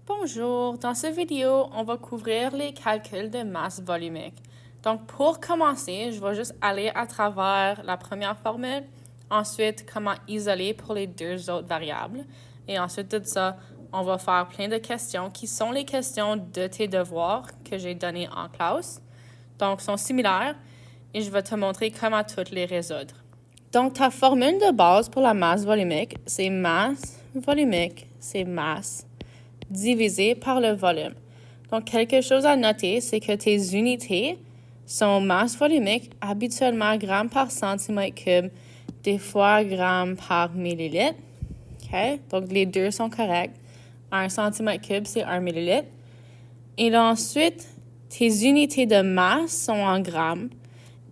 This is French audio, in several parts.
Bonjour, dans cette vidéo, on va couvrir les calculs de masse volumique. Donc, pour commencer, je vais juste aller à travers la première formule, ensuite comment isoler pour les deux autres variables, et ensuite de ça, on va faire plein de questions qui sont les questions de tes devoirs que j'ai donnés en classe. Donc, sont similaires, et je vais te montrer comment toutes les résoudre. Donc, ta formule de base pour la masse volumique, c'est masse volumique, c'est masse divisé par le volume. Donc, quelque chose à noter, c'est que tes unités sont masse volumique, habituellement grammes par centimètre cube, des fois grammes par millilitre. Okay? Donc, les deux sont corrects. 1 centimètre cube, c'est 1 millilitre. Et là, ensuite, tes unités de masse sont en grammes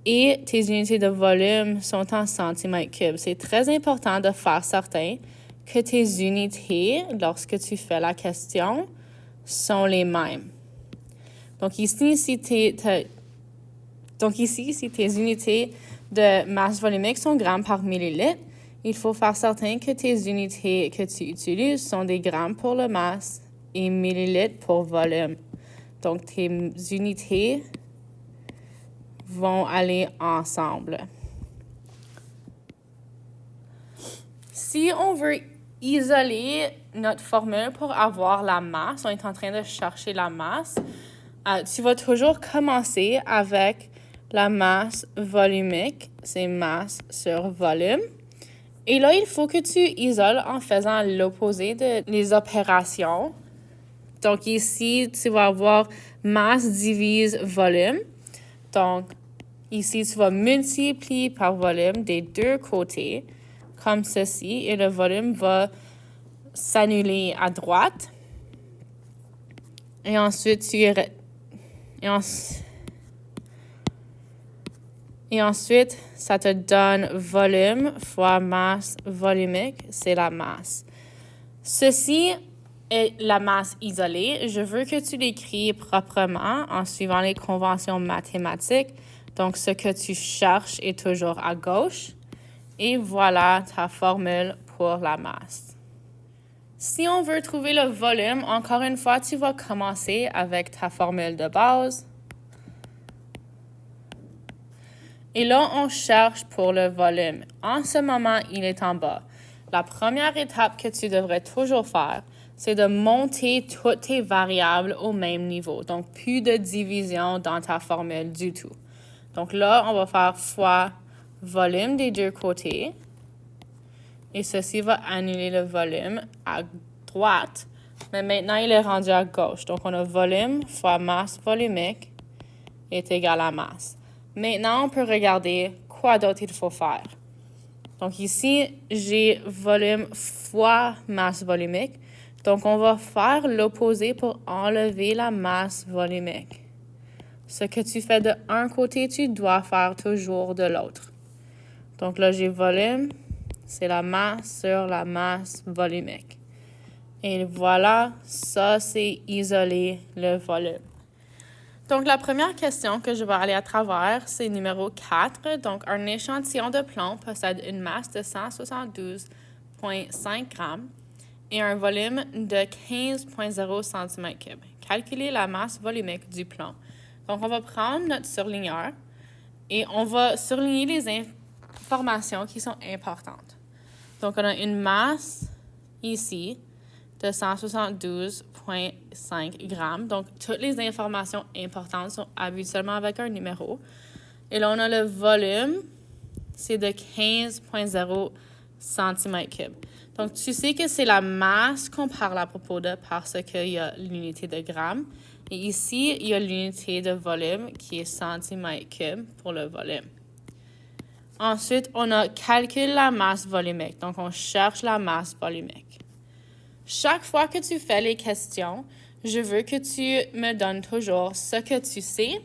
et tes unités de volume sont en centimètres cubes. C'est très important de faire certain que tes unités, lorsque tu fais la question, sont les mêmes. Donc ici, si tes unités de masse volumique sont grammes par millilitre, il faut faire certain que tes unités que tu utilises sont des grammes pour la masse et millilitres pour volume. Donc tes unités vont aller ensemble. Si on veut isoler notre formule pour avoir la masse, on est en train de chercher la masse, tu vas toujours commencer avec la masse volumique, c'est masse sur volume. Et là, il faut que tu isoles en faisant l'opposé des opérations. Donc ici, tu vas avoir masse divise volume. Donc, ici, tu vas multiplier par volume des deux côtés, comme ceci, et le volume va s'annuler à droite. Et ensuite, ça te donne volume fois masse volumique, c'est la masse. Ceci est la masse isolée. Je veux que tu l'écris proprement en suivant les conventions mathématiques. Donc, ce que tu cherches est toujours à gauche. Et voilà ta formule pour la masse. Si on veut trouver le volume, encore une fois, tu vas commencer avec ta formule de base. Et là, on cherche pour le volume. En ce moment, il est en bas. La première étape que tu devrais toujours faire, c'est de monter toutes tes variables au même niveau. Donc, plus de division dans ta formule du tout. Donc là, on va faire fois volume des deux côtés. Et ceci va annuler le volume à droite. Mais maintenant, il est rendu à gauche. Donc, on a volume fois masse volumique est égal à masse. Maintenant, on peut regarder quoi d'autre il faut faire. Donc ici, j'ai volume fois masse volumique. Donc, on va faire l'opposé pour enlever la masse volumique. Ce que tu fais de un côté, tu dois faire toujours de l'autre. Donc là, j'ai volume, c'est la masse sur la masse volumique. Et voilà, ça, c'est isoler le volume. Donc, la première question que je vais aller à travers, c'est numéro 4. Donc, un échantillon de plomb possède une masse de 172,5 grammes et un volume de 15,0 cm3. Calculez la masse volumique du plomb. Donc, on va prendre notre surligneur et on va surligner les informations qui sont importantes. Donc, on a une masse ici de 172,5 grammes. Donc, toutes les informations importantes sont habituellement avec un numéro. Et là, on a le volume, c'est de 15,0 cm3. Donc, tu sais que c'est la masse qu'on parle à propos de parce qu'il y a l'unité de gramme. Et ici, il y a l'unité de volume qui est centimètre cube pour le volume. Ensuite, on a calculé la masse volumique. Donc, on cherche la masse volumique. Chaque fois que tu fais les questions, je veux que tu me donnes toujours ce que tu sais,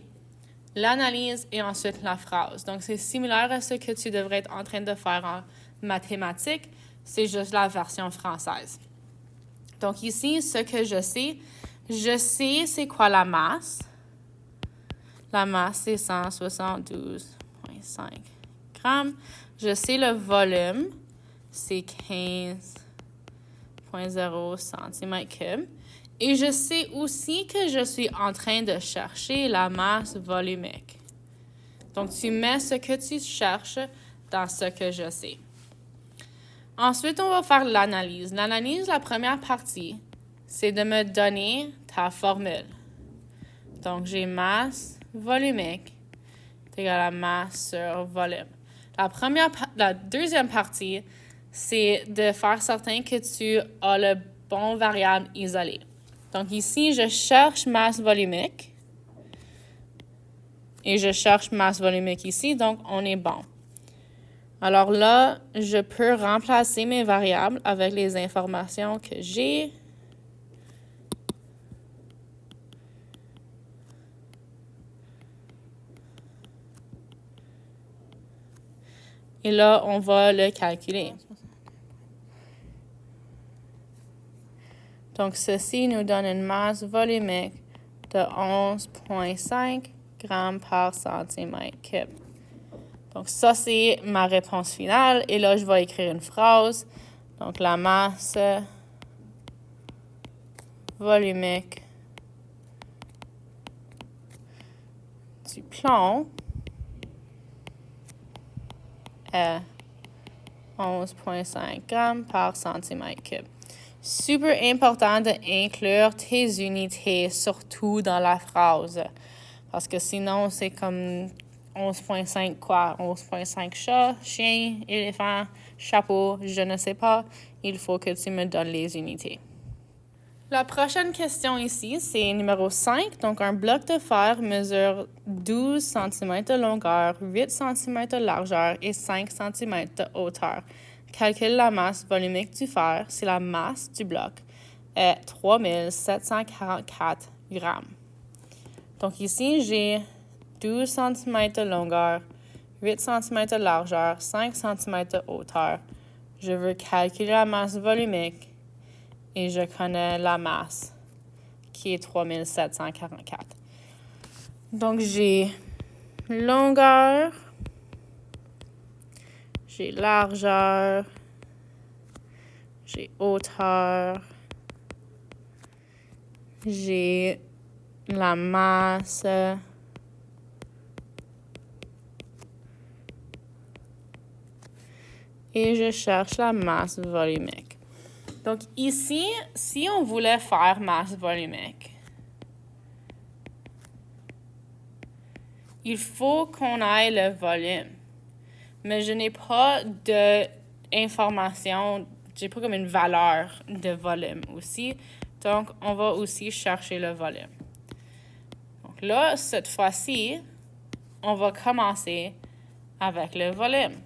l'analyse et ensuite la phrase. Donc, c'est similaire à ce que tu devrais être en train de faire en mathématiques, c'est juste la version française. Donc, ici, ce que je sais c'est quoi la masse. La masse, c'est 172,5 grammes. Je sais le volume, c'est 15,0 cm3. Et je sais aussi que je suis en train de chercher la masse volumique. Donc, tu mets ce que tu cherches dans ce que je sais. Ensuite, on va faire l'analyse. L'analyse, la première partie, c'est de me donner ta formule. Donc, j'ai masse volumique est égal à masse sur volume. La deuxième partie, c'est de faire certain que tu as le bon variable isolé. Donc ici, je cherche masse volumique et je cherche masse volumique ici, donc on est bon. Alors là, je peux remplacer mes variables avec les informations que j'ai. Et là, on va le calculer. Donc, ceci nous donne une masse volumique de 11,5 grammes par centimètre cube. Donc, ça, c'est ma réponse finale. Et là, je vais écrire une phrase. Donc, la masse volumique du plomb est 11,5 grammes par centimètre cube. Super important d'inclure tes unités, surtout dans la phrase. Parce que sinon, c'est comme 11,5 quoi? 11,5 chat, chien, éléphant, chapeau, je ne sais pas. Il faut que tu me donnes les unités. La prochaine question ici, c'est numéro 5. Donc, un bloc de fer mesure 12 cm de longueur, 8 cm de largeur et 5 cm de hauteur. Calcule la masse volumique du fer si la masse du bloc est 3744 grammes. Donc ici, j'ai 12 cm de longueur, 8 cm de largeur, 5 cm de hauteur. Je veux calculer la masse volumique et je connais la masse qui est 3744. Donc j'ai longueur, j'ai largeur, j'ai hauteur, j'ai la masse, et je cherche la masse volumique. Donc ici, si on voulait faire masse volumique, il faut qu'on aille le volume. Mais je n'ai pas d'information, j'ai pas comme une valeur de volume aussi. Donc, on va aussi chercher le volume. Donc là, cette fois-ci, on va commencer avec le volume.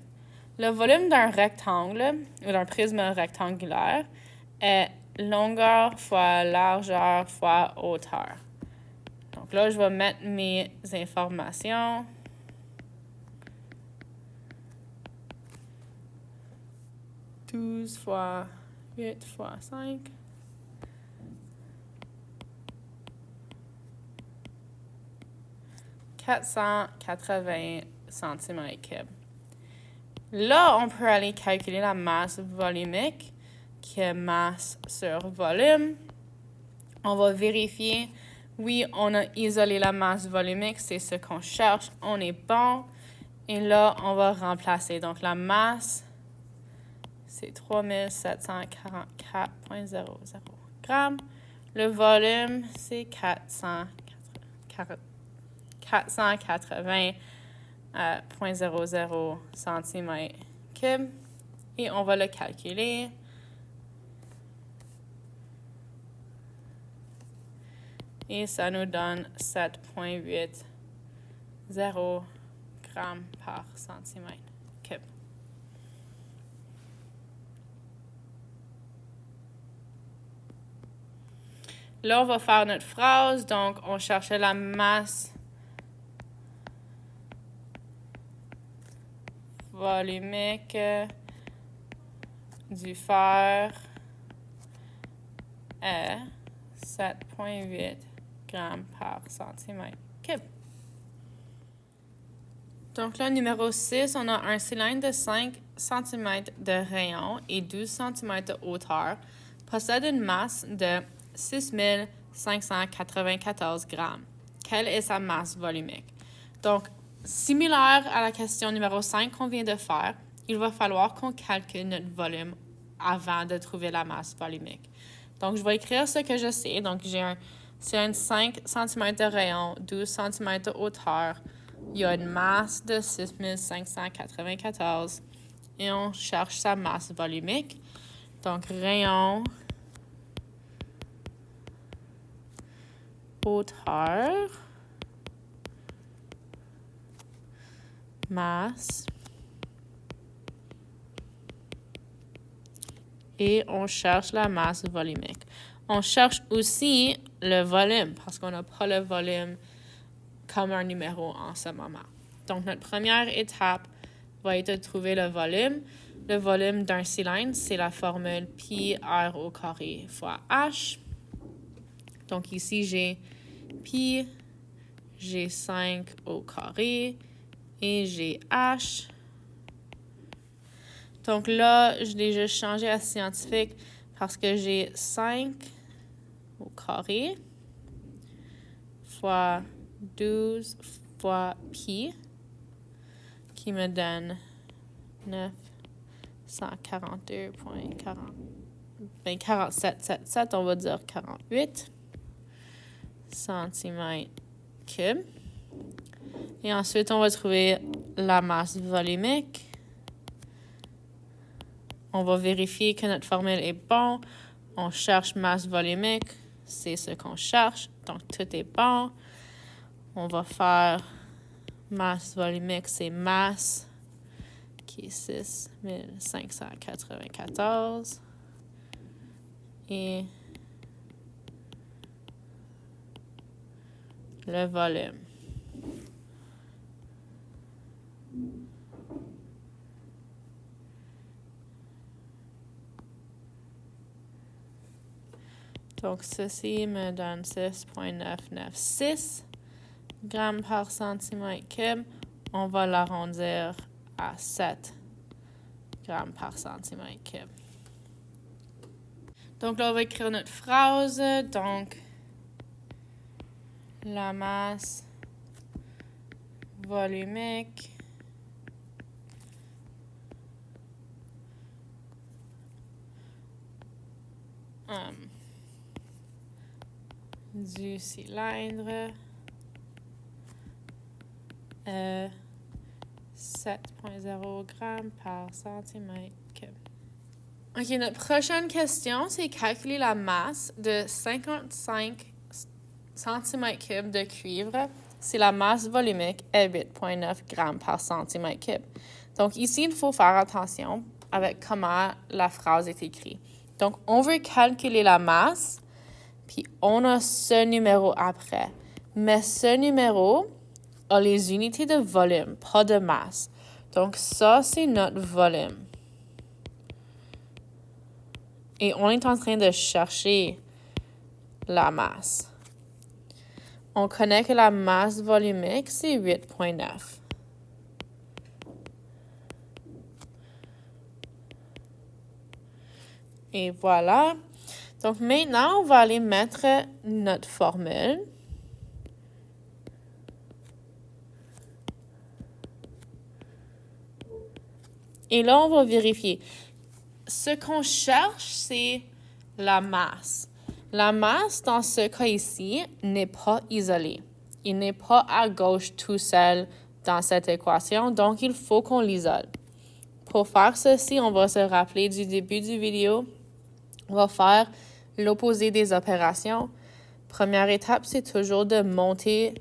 Le volume d'un rectangle ou d'un prisme rectangulaire est longueur fois largeur fois hauteur. Donc là, je vais mettre mes informations. « 12 fois 8 fois 5. « 480 cm3. Là, on peut aller calculer la masse volumique, qui est masse sur volume. On va vérifier. Oui, on a isolé la masse volumique, c'est ce qu'on cherche. On est bon. Et là, on va remplacer. Donc, la masse, c'est 3744,00 grammes. Le volume, c'est 480,00 cm3. Et on va le calculer. Et ça nous donne 7,80 grammes par centimètre cube. Là, on va faire notre phrase. Donc, on cherchait la masse volumique du fer est 7,8 grammes par centimètre cube. Donc là, numéro 6, on a un cylindre de 5 cm de rayon et 12 cm de hauteur, possède une masse de 6594 grammes. Quelle est sa masse volumique? Donc, similaire à la question numéro 5 qu'on vient de faire, il va falloir qu'on calcule notre volume avant de trouver la masse volumique. Donc, je vais écrire ce que je sais. Donc, c'est un 5 cm de rayon, 12 cm de hauteur. Il y a une masse de 6594 et on cherche sa masse volumique. Donc, rayon, hauteur, masse, et on cherche la masse volumique. On cherche aussi le volume parce qu'on n'a pas le volume comme un numéro en ce moment. Donc, notre première étape va être de trouver le volume. Le volume d'un cylindre, c'est la formule pi r au carré fois h. Donc, ici, j'ai pi, j'ai 5 au carré et j'ai h. Donc là, je l'ai juste changé à scientifique parce que j'ai 5 au carré fois 12 fois pi qui me donne 942,4777, on va dire 48 centimètres cubes. Et ensuite, on va trouver la masse volumique. On va vérifier que notre formule est bonne. On cherche masse volumique. C'est ce qu'on cherche. Donc, tout est bon. On va faire masse volumique, c'est masse, qui est 6594. Et le volume. Donc, ceci me donne 6,996 grammes par centimètre cube. On va l'arrondir à 7 grammes par centimètre cube. Donc, là, on va écrire notre phrase. Donc, la masse volumique du cylindre est 7,0 grammes par centimètre cube. OK, notre prochaine question, c'est calculer la masse de 55 cm3 de cuivre si la masse volumique est 8,9 grammes par centimètre cube. Donc ici, il faut faire attention avec comment la phrase est écrite. Donc, on veut calculer la masse, puis on a ce numéro après. Mais ce numéro a les unités de volume, pas de masse. Donc, ça, c'est notre volume. Et on est en train de chercher la masse. On connaît que la masse volumique, c'est 8,9. Et voilà. Donc, maintenant, on va aller mettre notre formule. Et là, on va vérifier. Ce qu'on cherche, c'est la masse. La masse, dans ce cas ici, n'est pas isolée. Il n'est pas à gauche tout seul dans cette équation, donc il faut qu'on l'isole. Pour faire ceci, on va se rappeler du début du vidéo. On va faire l'opposé des opérations. Première étape, c'est toujours de monter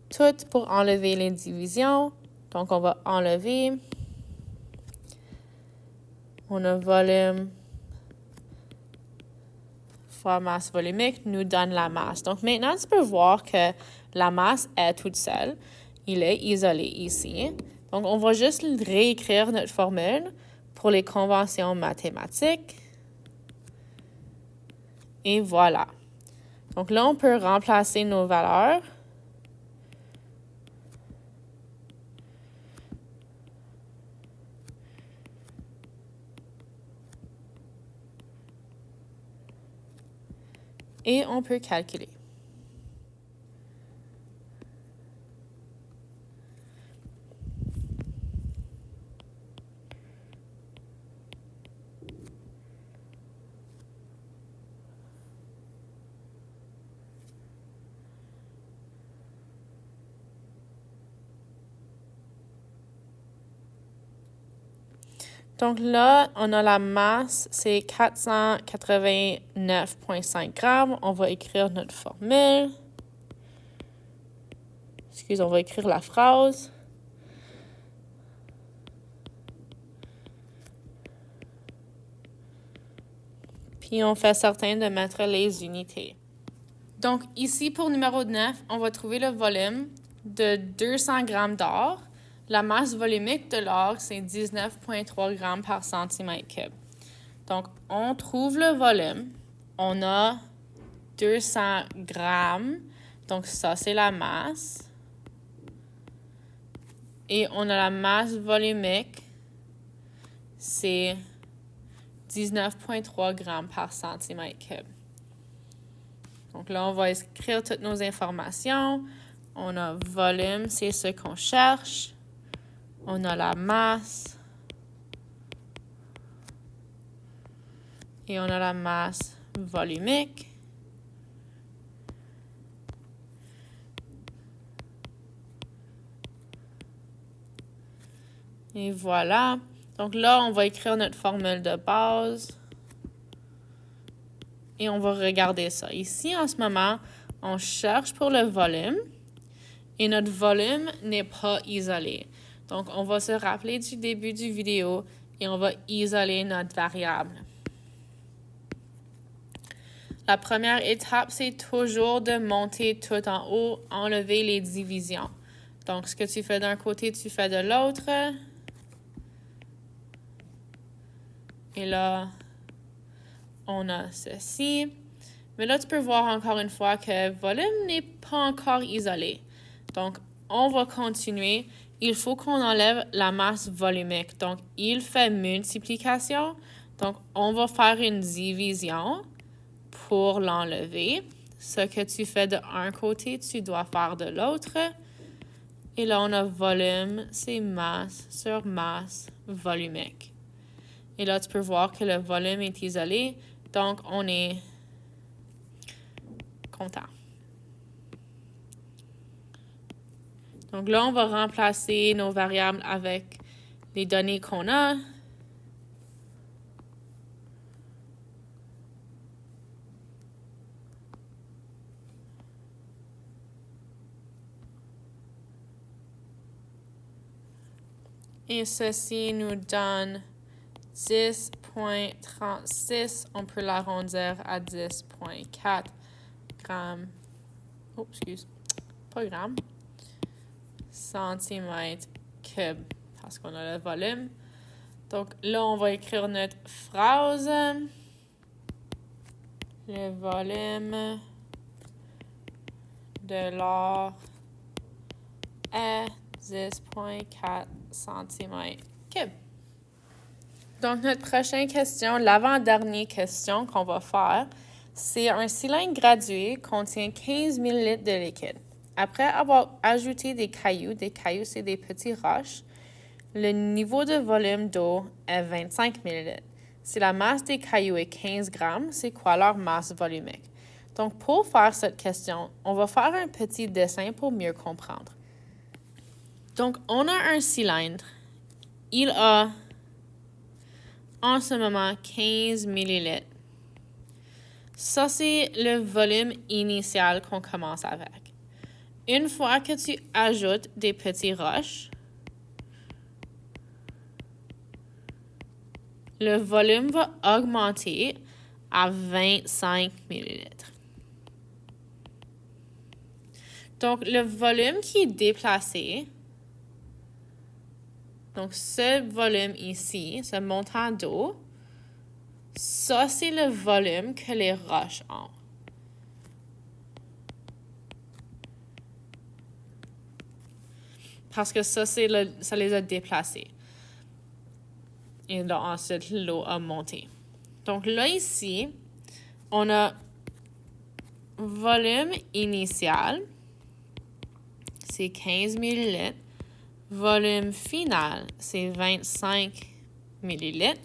tout pour enlever les divisions. Donc, on va enlever. On a volume fois masse volumique nous donne la masse. Donc, maintenant, tu peux voir que la masse est toute seule. Il est isolé ici. Donc, on va juste réécrire notre formule pour les conventions mathématiques. Et voilà. Donc là, on peut remplacer nos valeurs. Et on peut calculer. Donc là, on a la masse, c'est 489,5 grammes. On va écrire notre formule. On va écrire la phrase. Puis on fait certain de mettre les unités. Donc ici, pour numéro 9, on va trouver le volume de 200 grammes d'or. La masse volumique de l'or, c'est 19,3 grammes par centimètre cube. Donc, on trouve le volume. On a 200 grammes. Donc, ça, c'est la masse. Et on a la masse volumique. C'est 19,3 grammes par centimètre cube. Donc là, on va écrire toutes nos informations. On a volume, c'est ce qu'on cherche. On a la masse. Et on a la masse volumique. Et voilà. Donc là, on va écrire notre formule de base. Et on va regarder ça. Ici, en ce moment, on cherche pour le volume. Et notre volume n'est pas isolé. Donc, on va se rappeler du début du vidéo et on va isoler notre variable. La première étape, c'est toujours de monter tout en haut, enlever les divisions. Donc, ce que tu fais d'un côté, tu fais de l'autre. Et là, on a ceci. Mais là, tu peux voir encore une fois que le volume n'est pas encore isolé. Donc, on va continuer. Il faut qu'on enlève la masse volumique. Donc, il fait multiplication. Donc, on va faire une division pour l'enlever. Ce que tu fais d'un côté, tu dois faire de l'autre. Et là, on a volume, c'est masse sur masse volumique. Et là, tu peux voir que le volume est isolé. Donc, on est content. Donc là, on va remplacer nos variables avec les données qu'on a. Et ceci nous donne 10,36. On peut l'arrondir à 10,4 grammes. Oh, excuse. Pas grammes. Centimètres cubes. Parce qu'on a le volume. Donc là, on va écrire notre phrase. Le volume de l'or est 10,4 cm3. Donc, notre prochaine question, l'avant-dernière question qu'on va faire, c'est un cylindre gradué contient 15 ml de liquide. Après avoir ajouté des cailloux c'est des petits roches, le niveau de volume d'eau est 25 ml. Si la masse des cailloux est 15 grammes, c'est quoi leur masse volumique? Donc, pour faire cette question, on va faire un petit dessin pour mieux comprendre. Donc, on a un cylindre. Il a, en ce moment, 15 ml. Ça, c'est le volume initial qu'on commence avec. Une fois que tu ajoutes des petits roches, le volume va augmenter à 25 ml. Donc, le volume qui est déplacé, donc ce volume ici, ce montant d'eau, ça, c'est le volume que les roches ont. Parce que ça, ça les a déplacés. Et là, ensuite, l'eau a monté. Donc là, ici, on a volume initial, c'est 15 ml. Volume final, c'est 25 ml.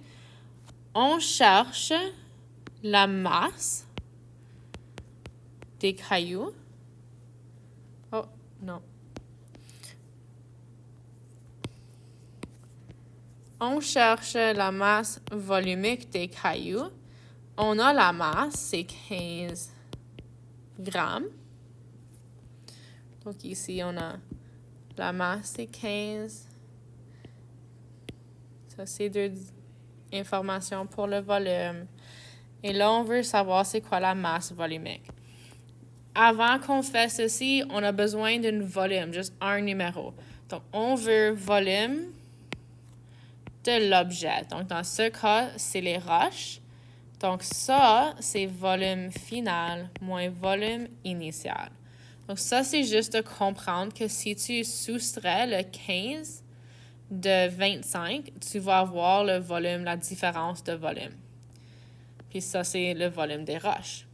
On cherche la masse des cailloux. Oh, non. On cherche la masse volumique des cailloux. On a la masse, c'est 15 grammes. Donc ici, on a la masse, c'est 15. Ça, c'est deux informations pour le volume. Et là, on veut savoir c'est quoi la masse volumique. Avant qu'on fasse ceci, on a besoin d'un volume, juste un numéro. Donc, on veut volume de l'objet. Donc, dans ce cas, c'est les roches. Donc, ça, c'est volume final moins volume initial. Donc, ça, c'est juste de comprendre que si tu soustrais le 15 de 25, tu vas avoir le volume, la différence de volume. Puis ça, c'est le volume des roches.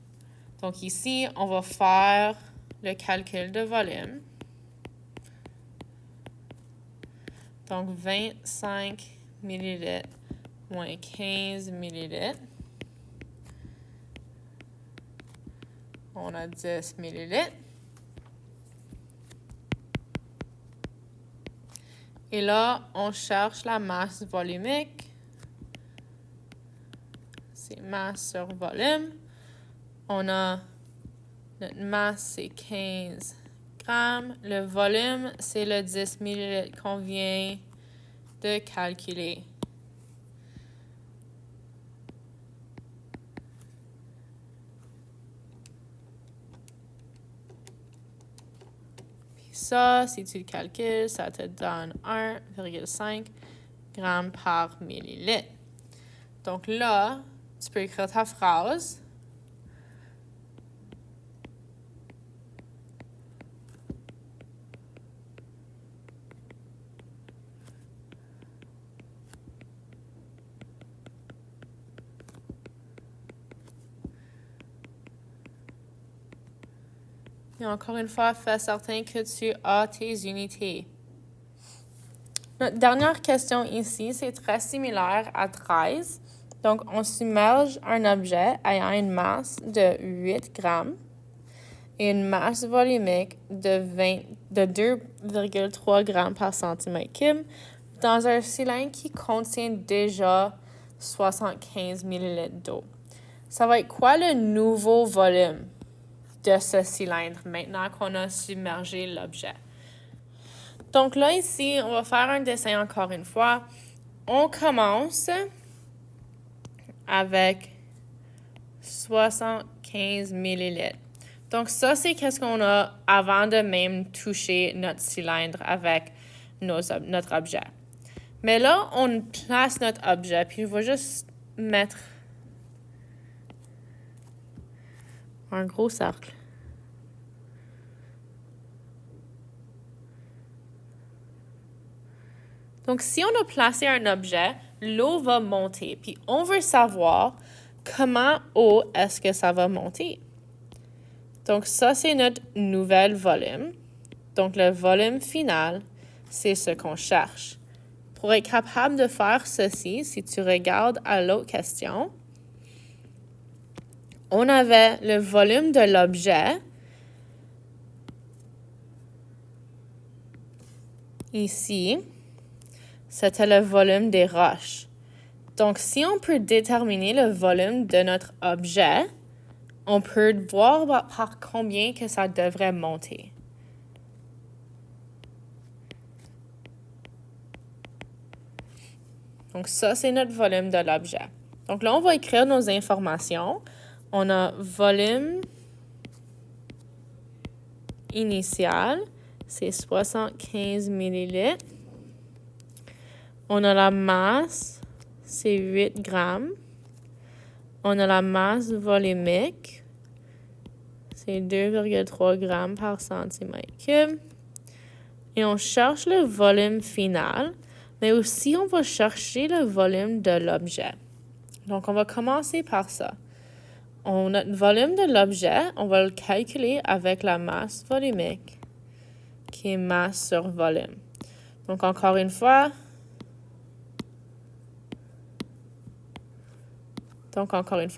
Donc, ici, on va faire le calcul de volume. Donc, 25 ml moins 15 ml. On a 10 ml. Et là, on cherche la masse volumique. C'est masse sur volume. On a notre masse, c'est 15 grammes. Le volume, c'est le 10 ml qu'on vient de calculer. Ça, si tu le calcules, ça te donne 1,5 g par millilitre. Donc là, tu peux écrire ta phrase. Et encore une fois, fais certain que tu as tes unités. Notre dernière question ici, c'est très similaire à 13. Donc, on submerge un objet ayant une masse de 8 grammes et une masse volumique de 2,3 grammes par centimètre cube dans un cylindre qui contient déjà 75 ml d'eau. Ça va être quoi le nouveau volume de ce cylindre maintenant qu'on a submergé l'objet? Donc là, ici, on va faire un dessin encore une fois. On commence avec 75 ml. Donc ça, c'est qu'est-ce qu'on a avant de même toucher notre cylindre avec notre objet. Mais là, on place notre objet, puis je vais juste mettre un gros cercle. Donc, si on a placé un objet, l'eau va monter. Puis, on veut savoir comment haut est-ce que ça va monter. Donc, ça, c'est notre nouvel volume. Donc, le volume final, c'est ce qu'on cherche. Pour être capable de faire ceci, si tu regardes à l'autre question, on avait le volume de l'objet ici. C'était le volume des roches. Donc, si on peut déterminer le volume de notre objet, on peut voir par combien que ça devrait monter. Donc, ça, c'est notre volume de l'objet. Donc, là, on va écrire nos informations. On a volume initial, c'est 75 ml. On a la masse, c'est 8 grammes. On a la masse volumique, c'est 2,3 grammes par centimètre cube. Et on cherche le volume final, mais aussi on va chercher le volume de l'objet. Donc, on va commencer par ça. notre volume de l'objet, on va le calculer avec la masse volumique, qui est masse sur volume. Donc, encore une fois,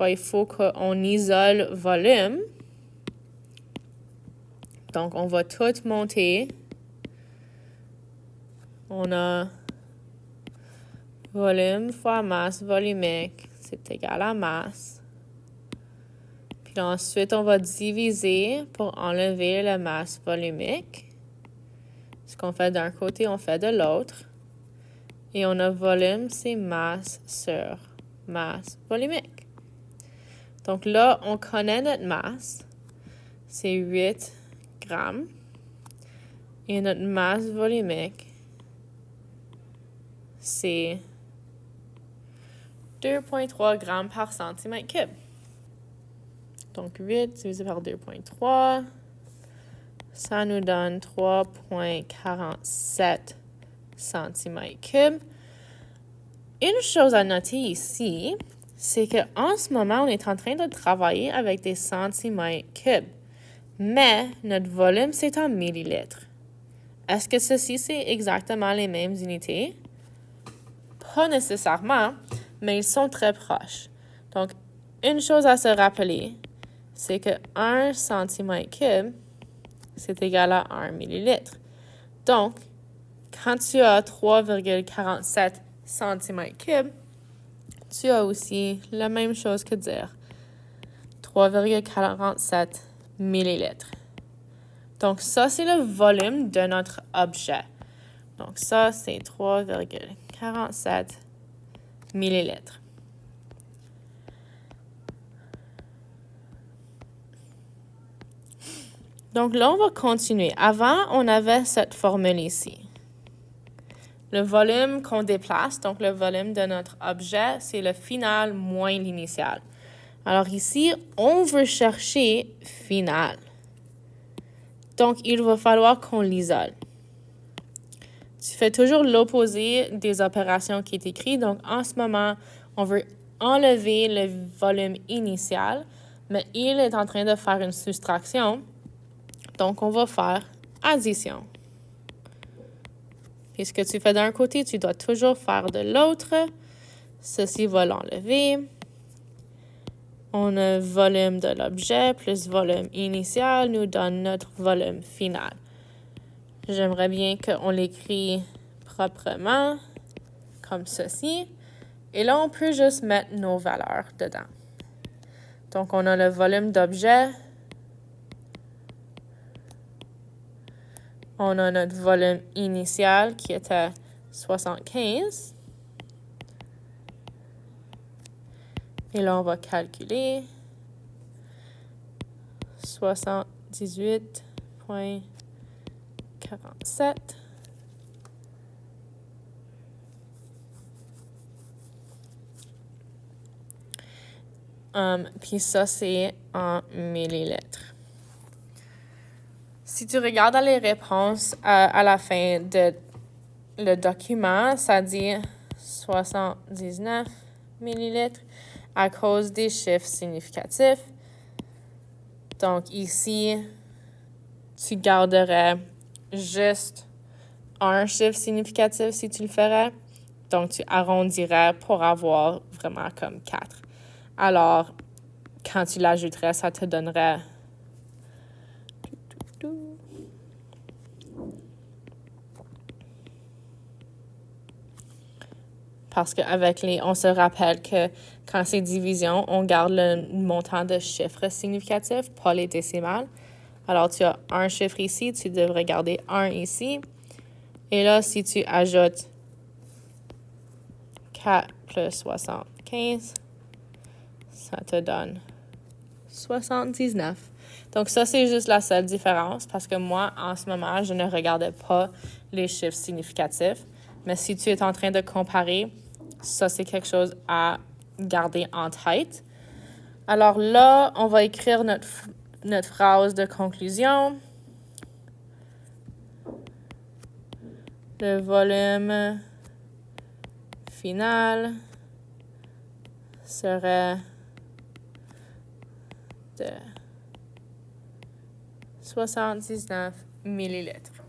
il faut qu'on isole volume. Donc, on va tout monter. On a volume fois masse volumique, c'est égal à masse. Puis ensuite, on va diviser pour enlever la masse volumique. Ce qu'on fait d'un côté, on fait de l'autre. Et on a volume, c'est masse sur masse volumique. Donc là, on connaît notre masse. C'est 8 grammes. Et notre masse volumique, c'est 2,3 grammes par centimètre cube. Donc 8 divisé par 2,3, ça nous donne 3,47 centimètres cubes. Une chose à noter ici, c'est qu'en ce moment, on est en train de travailler avec des centimètres cubes. Mais notre volume, c'est en millilitres. Est-ce que ceci, c'est exactement les mêmes unités? Pas nécessairement, mais ils sont très proches. Donc, une chose à se rappeler, c'est que 1 centimètre cube, c'est égal à 1 millilitre. Donc, quand tu as 3,47 centimètres cubes, tu as aussi la même chose que dire 3,47 millilitres. Donc, ça, c'est le volume de notre objet. Donc, ça, c'est 3,47 millilitres. Donc, là, on va continuer. Avant, on avait cette formule ici. Le volume qu'on déplace, donc le volume de notre objet, c'est le final moins l'initial. Alors ici, on veut chercher final. Donc, il va falloir qu'on l'isole. Tu fais toujours l'opposé des opérations qui est écrit. Donc, en ce moment, on veut enlever le volume initial, mais il est en train de faire une soustraction. Donc, on va faire addition. Puis, ce que tu fais d'un côté, tu dois toujours faire de l'autre. Ceci va l'enlever. On a volume de l'objet plus volume initial nous donne notre volume final. J'aimerais bien qu'on l'écrit proprement, comme ceci. Et là, on peut juste mettre nos valeurs dedans. Donc, on a le volume d'objet. On a notre volume initial qui était 75. Et là, on va calculer 78,47. Puis ça, c'est en millilitres. Si tu regardes les réponses à la fin de le document, ça dit 79 millilitres à cause des chiffres significatifs. Donc ici, tu garderais juste un chiffre significatif si tu le ferais. Donc tu arrondirais pour avoir vraiment comme 4. Alors, quand tu l'ajouterais, ça te donnerait parce qu'avec on se rappelle que quand c'est division, on garde le montant de chiffres significatifs, pas les décimales. Alors, tu as un chiffre ici, tu devrais garder 1 ici. Et là, si tu ajoutes 4 plus 75, ça te donne 79. Donc, ça, c'est juste la seule différence parce que moi, en ce moment, je ne regardais pas les chiffres significatifs. Mais si tu es en train de comparer, ça, c'est quelque chose à garder en tête. Alors là, on va écrire notre phrase de conclusion. Le volume final serait de 79 millilitres.